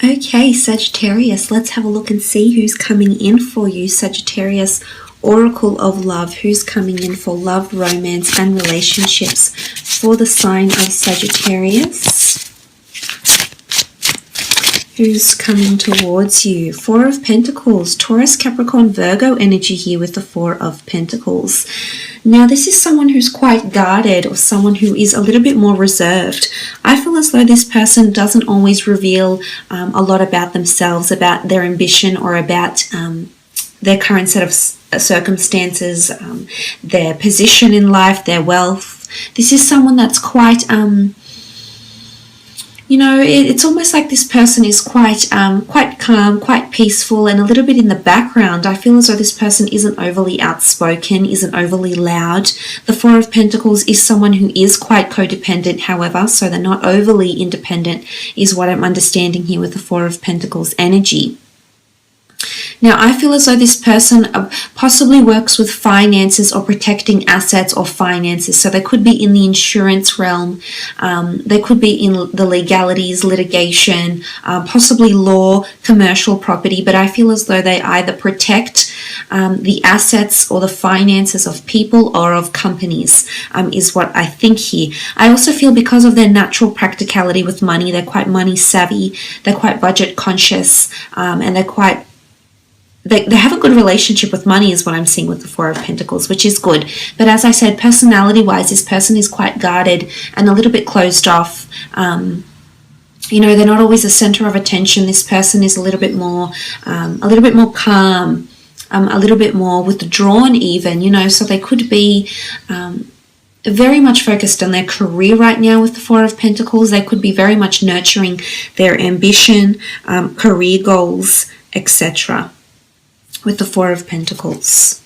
Okay, Sagittarius, let's have a look and see who's coming in for you. Sagittarius, Oracle of Love, who's coming in for love, romance, and relationships for the sign of Sagittarius. Who's coming towards you? Four of Pentacles, Taurus, Capricorn, Virgo energy here with the Four of Pentacles. Now, this is someone who's quite guarded or someone who is a little bit more reserved. I feel as though this person doesn't always reveal a lot about themselves, about their ambition, or about their current set of circumstances, their position in life, their wealth. This is someone that's quite... it's almost like this person is quite calm, quite peaceful, and a little bit in the background. I feel as though this person isn't overly outspoken, isn't overly loud. The Four of Pentacles is someone who is quite codependent, however, so they're not overly independent, is what I'm understanding here with the Four of Pentacles energy. Now, I feel as though this person possibly works with finances or protecting assets or finances. So they could be in the insurance realm. They could be in the legalities, litigation, possibly law, commercial property. But I feel as though they either protect the assets or the finances of people or of companies, is what I think here. I also feel because of their natural practicality with money, they're quite money savvy, they're quite budget conscious, and they're quite... They have a good relationship with money is what I'm seeing with the Four of Pentacles, which is good. But as I said, personality-wise, this person is quite guarded and a little bit closed off. They're not always the center of attention. This person is a little bit more calm, a little bit more withdrawn even, so they could be very much focused on their career right now with the Four of Pentacles. They could be very much nurturing their ambition, career goals, etc. with the Four of Pentacles.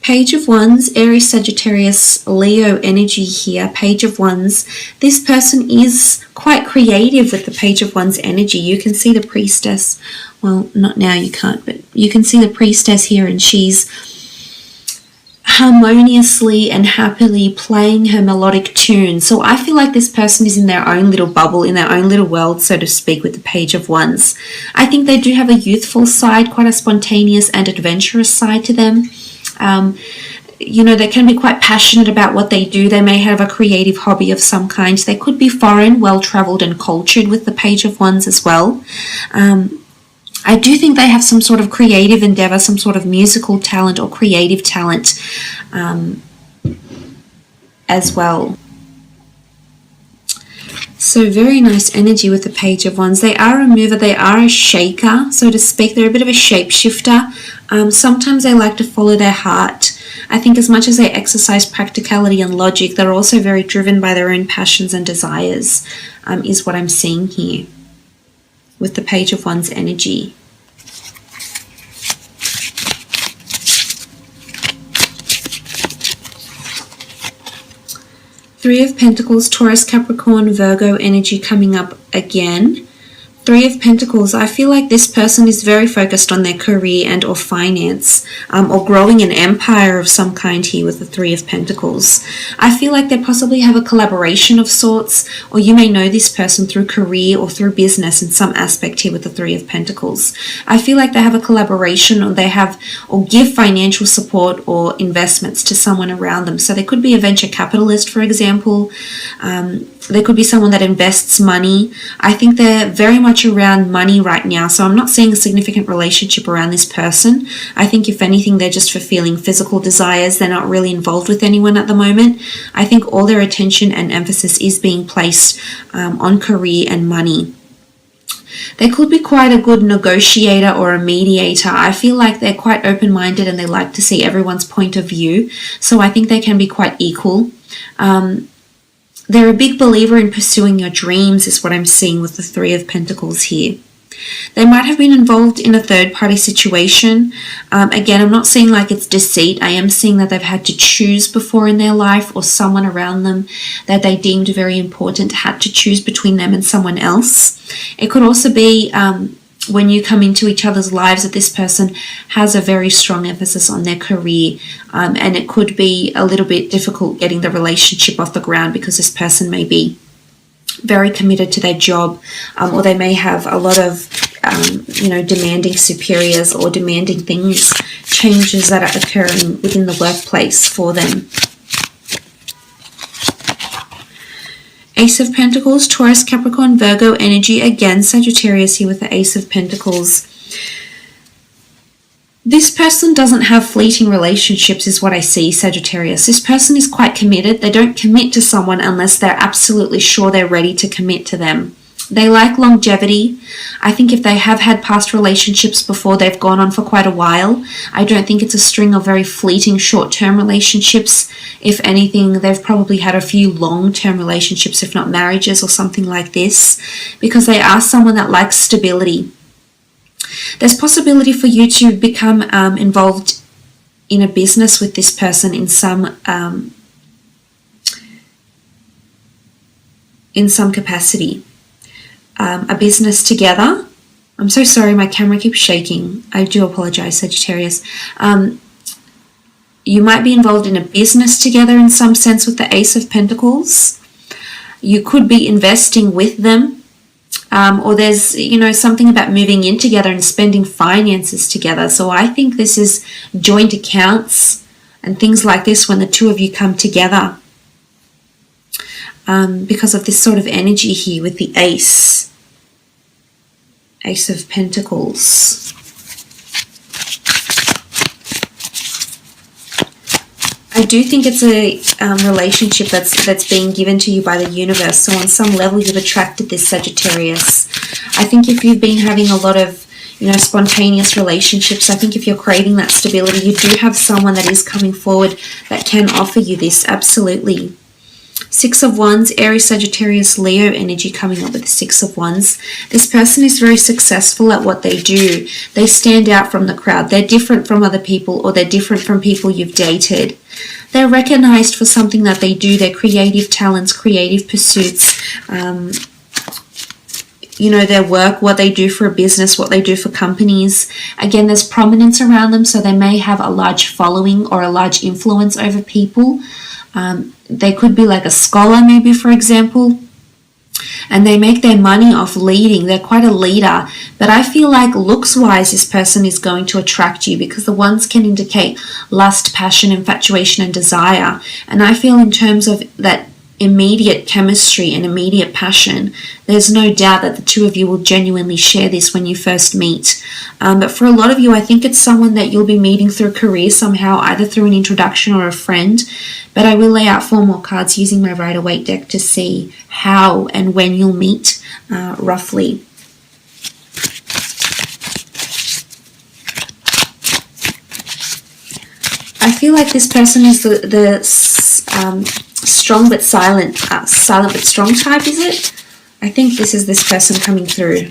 Page of Wands, Aries, Sagittarius, Leo energy here. Page of Wands. This person is quite creative with the Page of Wands energy. You can see the Priestess. Well, not now, you can't, but you can see the Priestess here, and she's harmoniously and happily playing her melodic tune. So I feel like this person is in their own little bubble, in their own little world, so to speak, with the Page of Wands. I think they do have a youthful side, quite a spontaneous and adventurous side to them. They can be quite passionate about what they do. They may have a creative hobby of some kind. They could be foreign, well-traveled and cultured with the Page of Wands as well. I do think they have some sort of creative endeavor, some sort of musical talent or creative talent as well. So very nice energy with the Page of Wands. They are a mover, they are a shaker, so to speak. They're a bit of a shapeshifter. Sometimes they like to follow their heart. I think as much as they exercise practicality and logic, they're also very driven by their own passions and desires, is what I'm seeing here with the Page of Wands energy. Three of Pentacles, Taurus, Capricorn, Virgo energy coming up again. Three of Pentacles, I feel like this person is very focused on their career and or finance, or growing an empire of some kind here with the Three of Pentacles. I feel like they possibly have a collaboration of sorts, or you may know this person through career or through business in some aspect here with the Three of Pentacles. I feel like they have a collaboration, or they have or give financial support or investments to someone around them. So they could be a venture capitalist, for example. There could be someone that invests money. I think they're very much around money right now, so I'm not seeing a significant relationship around this person. I think if anything, they're just fulfilling physical desires. They're not really involved with anyone at the moment. I think all their attention and emphasis is being placed on career and money. They could be quite a good negotiator or a mediator. I feel like they're quite open-minded and they like to see everyone's point of view, so I think they can be quite equal. They're a big believer in pursuing your dreams, is what I'm seeing with the Three of Pentacles here. They might have been involved in a third-party situation. Again, I'm not seeing like it's deceit. I am seeing that they've had to choose before in their life, or someone around them that they deemed very important had to choose between them and someone else. It could also be when you come into each other's lives, that this person has a very strong emphasis on their career, and it could be a little bit difficult getting the relationship off the ground because this person may be very committed to their job, or they may have a lot of demanding superiors or demanding things, changes that are occurring within the workplace for them. Ace of Pentacles, Taurus, Capricorn, Virgo energy. Again, Sagittarius here with the Ace of Pentacles. This person doesn't have fleeting relationships is what I see, Sagittarius. This person is quite committed. They don't commit to someone unless they're absolutely sure they're ready to commit to them. They like longevity. I think if they have had past relationships before, they've gone on for quite a while. I don't think it's a string of very fleeting short-term relationships. If anything, they've probably had a few long-term relationships, if not marriages or something like this, because they are someone that likes stability. There's possibility for you to become involved in a business with this person in some capacity. A business together. I'm so sorry, my camera keeps shaking. I do apologize, Sagittarius. You might be involved in a business together in some sense with the Ace of Pentacles. You could be investing with them, or there's something about moving in together and spending finances together. So I think this is joint accounts and things like this when the two of you come together, because of this sort of energy here with the Ace of Pentacles. I do think it's a relationship that's being given to you by the universe. So on some level, you've attracted this, Sagittarius. I think if you've been having a lot of spontaneous relationships, I think if you're craving that stability, you do have someone that is coming forward that can offer you this, absolutely. Six of Wands, Aries, Sagittarius, Leo energy coming up with the Six of Wands. This person is very successful at what they do. They stand out from the crowd. They're different from other people, or they're different from people you've dated. They're recognized for something that they do, their creative talents, creative pursuits, their work, what they do for a business, what they do for companies. Again, there's prominence around them, so they may have a large following or a large influence over people. They could be like a scholar, maybe, for example, and they make their money off leading. They're quite a leader, but I feel like looks-wise, this person is going to attract you, because the ones can indicate lust, passion, infatuation, and desire. And I feel in terms of that immediate chemistry and immediate passion, there's no doubt that the two of you will genuinely share this when you first meet. But for a lot of you, I think it's someone that you'll be meeting through a career somehow, either through an introduction or a friend. But I will lay out 4 more cards using my Rider-Waite deck to see how and when you'll meet roughly. I feel like this person is the strong but silent but strong type, is it? I think this is this person coming through.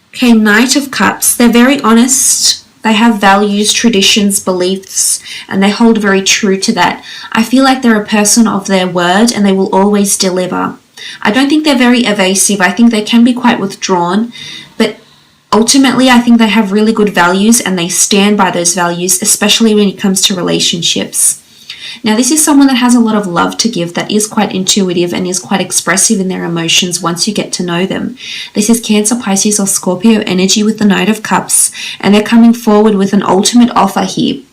Okay, Knight of Cups. They're very honest. They have values, traditions, beliefs, and they hold very true to that. I feel like they're a person of their word, and they will always deliver. I don't think they're very evasive. I think they can be quite withdrawn, but ultimately, I think they have really good values, and they stand by those values, especially when it comes to relationships. Now, this is someone that has a lot of love to give, that is quite intuitive and is quite expressive in their emotions once you get to know them. This is Cancer, Pisces, or Scorpio energy with the Knight of Cups, and they're coming forward with an ultimate offer here.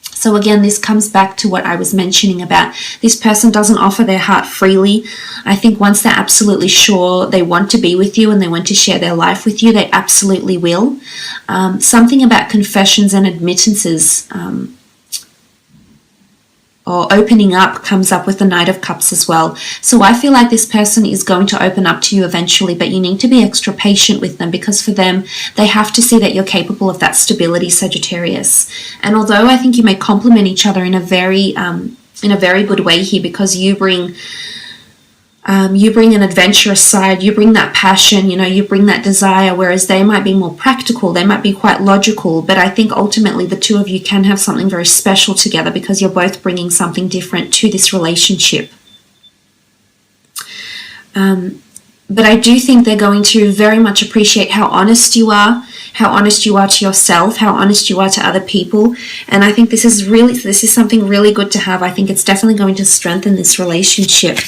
So again, this comes back to what I was mentioning about this person doesn't offer their heart freely. I think once they're absolutely sure they want to be with you and they want to share their life with you, they absolutely will. Something about confessions and admittances or opening up comes up with the Knight of Cups as well. So I feel like this person is going to open up to you eventually, but you need to be extra patient with them, because for them, they have to see that you're capable of that stability, Sagittarius. And although I think you may complement each other in a very good way here, because you bring an adventurous side, you bring that passion, you bring that desire, whereas they might be more practical, they might be quite logical, but I think ultimately the two of you can have something very special together, because you're both bringing something different to this relationship. But I do think they're going to very much appreciate how honest you are to yourself, how honest you are to other people. And I think this is something really good to have. I think it's definitely going to strengthen this relationship.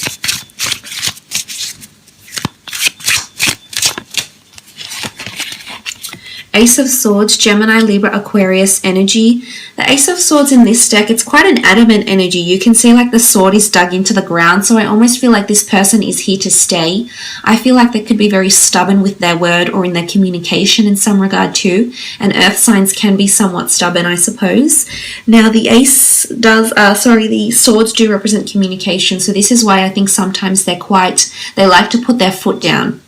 Ace of Swords, Gemini, Libra, Aquarius energy. The Ace of Swords in this deck, it's quite an adamant energy. You can see like the sword is dug into the ground, so I almost feel like this person is here to stay. I feel like they could be very stubborn with their word or in their communication in some regard too, and earth signs can be somewhat stubborn, I suppose. Now the the swords do represent communication, so this is why I think sometimes they like to put their foot down.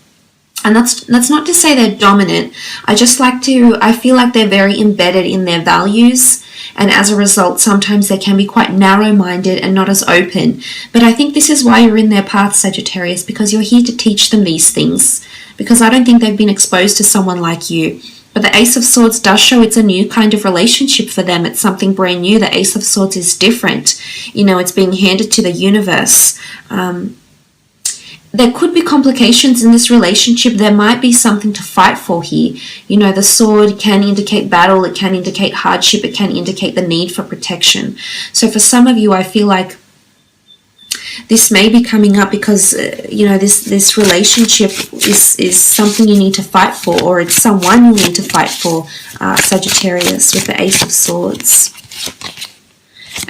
And that's not to say they're dominant. I feel like they're very embedded in their values. And as a result, sometimes they can be quite narrow-minded and not as open. But I think this is why you're in their path, Sagittarius, because you're here to teach them these things. Because I don't think they've been exposed to someone like you. But the Ace of Swords does show it's a new kind of relationship for them. It's something brand new. The Ace of Swords is different. You know, it's being handed to the universe. There could be complications in this relationship. There might be something to fight for here. You know, the sword can indicate battle, it can indicate hardship, it can indicate the need for protection. So for some of you, I feel like this may be coming up because, you know, this relationship is something you need to fight for, or it's someone you need to fight for, Sagittarius, with the Ace of Swords.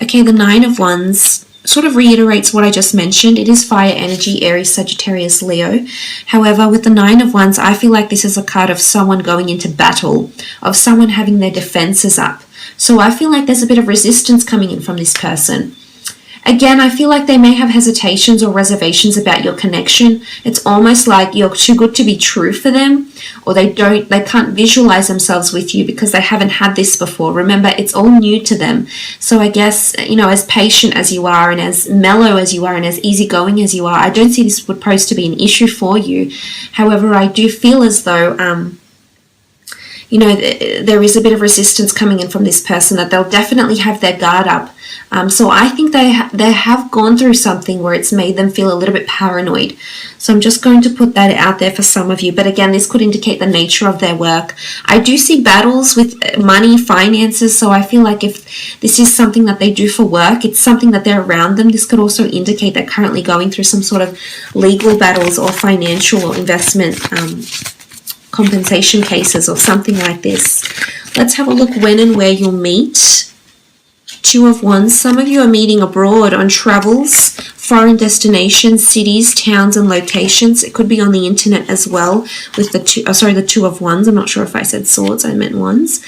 Okay, the Nine of Wands sort of reiterates what I just mentioned. It is fire energy, Aries, Sagittarius, Leo. However, with the Nine of Wands, I feel like this is a card of someone going into battle, of someone having their defenses up. So I feel like there's a bit of resistance coming in from this person. Again, I feel like they may have hesitations or reservations about your connection. It's almost like you're too good to be true for them, or they can't visualize themselves with you because they haven't had this before. Remember, it's all new to them. So I guess, you know, as patient as you are and as mellow as you are and as easygoing as you are, I don't see this would pose to be an issue for you. However, I do feel as though, you know, there is a bit of resistance coming in from this person, that they'll definitely have their guard up. So I think they have gone through something where it's made them feel a little bit paranoid. So I'm just going to put that out there for some of you. But again, this could indicate the nature of their work. I do see battles with money, finances. So I feel like if this is something that they do for work, it's something that they're around them. This could also indicate they're currently going through some sort of legal battles or financial or investment compensation cases or something like this. Let's have a look when and where you'll meet. Two of Wands. Some of you are meeting abroad on travels, foreign destinations, cities, towns, and locations. It could be on the internet as well with the Two of Wands. I'm not sure if I said swords, I meant wands.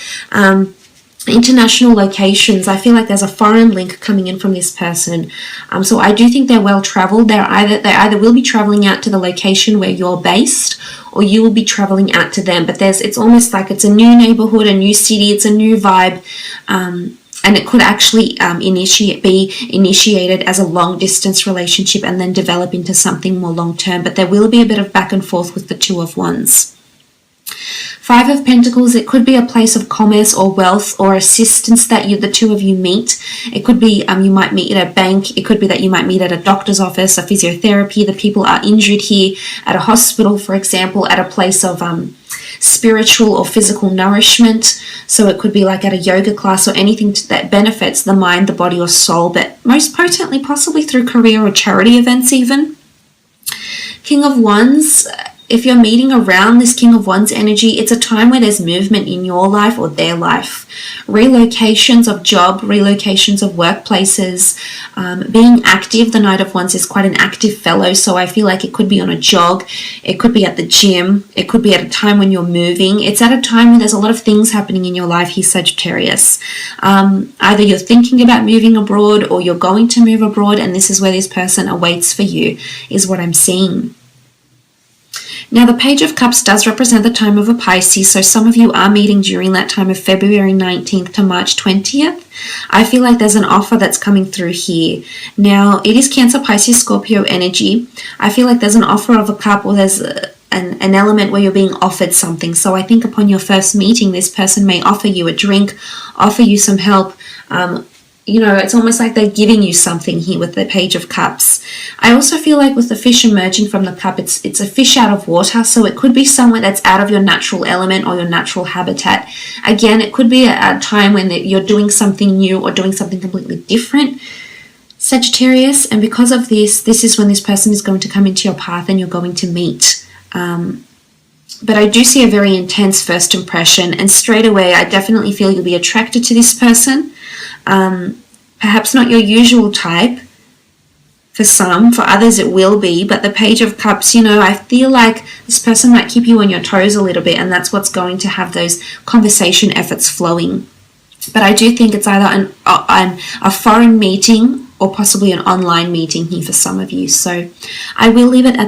International locations. I feel like there's a foreign link coming in from this person. So I do think they're well traveled. They either will be traveling out to the location where you're based, or you will be traveling out to them. But it's almost like it's a new neighborhood, a new city, it's a new vibe. And it could actually be initiated as a long-distance relationship and then develop into something more long-term. But there will be a bit of back and forth with the Two of Wands. Five of Pentacles, it could be a place of commerce or wealth or assistance that the two of you meet. It could be you might meet at a bank. It could be that you might meet at a doctor's office, a physiotherapy. The people are injured here, at a hospital, for example, at a place of spiritual or physical nourishment. So it could be like at a yoga class or anything that benefits the mind, the body, or soul, but most potently possibly through career or charity events even. King of Wands, if you're meeting around this King of Wands energy, it's a time where there's movement in your life or their life. Relocations of job, relocations of workplaces, being active. The Knight of Wands is quite an active fellow, so I feel like it could be on a jog, it could be at the gym, it could be at a time when you're moving. It's at a time when there's a lot of things happening in your life here, Sagittarius. Either you're thinking about moving abroad or you're going to move abroad, and this is where this person awaits for you, is what I'm seeing. Now, the Page of Cups does represent the time of a Pisces, so some of you are meeting during that time of February 19th to March 20th. I feel like there's an offer that's coming through here. Now, it is Cancer, Pisces, Scorpio energy. I feel like there's an offer of a cup, or there's an element where you're being offered something. So I think upon your first meeting, this person may offer you a drink, offer you some help, you know, it's almost like they're giving you something here with the Page of Cups. I also feel like with the fish emerging from the cup, it's a fish out of water, so it could be somewhere that's out of your natural element or your natural habitat. Again, it could be a time when you're doing something new or doing something completely different, Sagittarius, and because of this is when this person is going to come into your path and you're going to meet. But I do see a very intense first impression, and straight away I definitely feel you'll be attracted to this person. Perhaps not your usual type for some, for others it will be, but the Page of Cups, you know, I feel like this person might keep you on your toes a little bit, and that's what's going to have those conversation efforts flowing. But I do think it's either a foreign meeting or possibly an online meeting here for some of you. So I will leave it at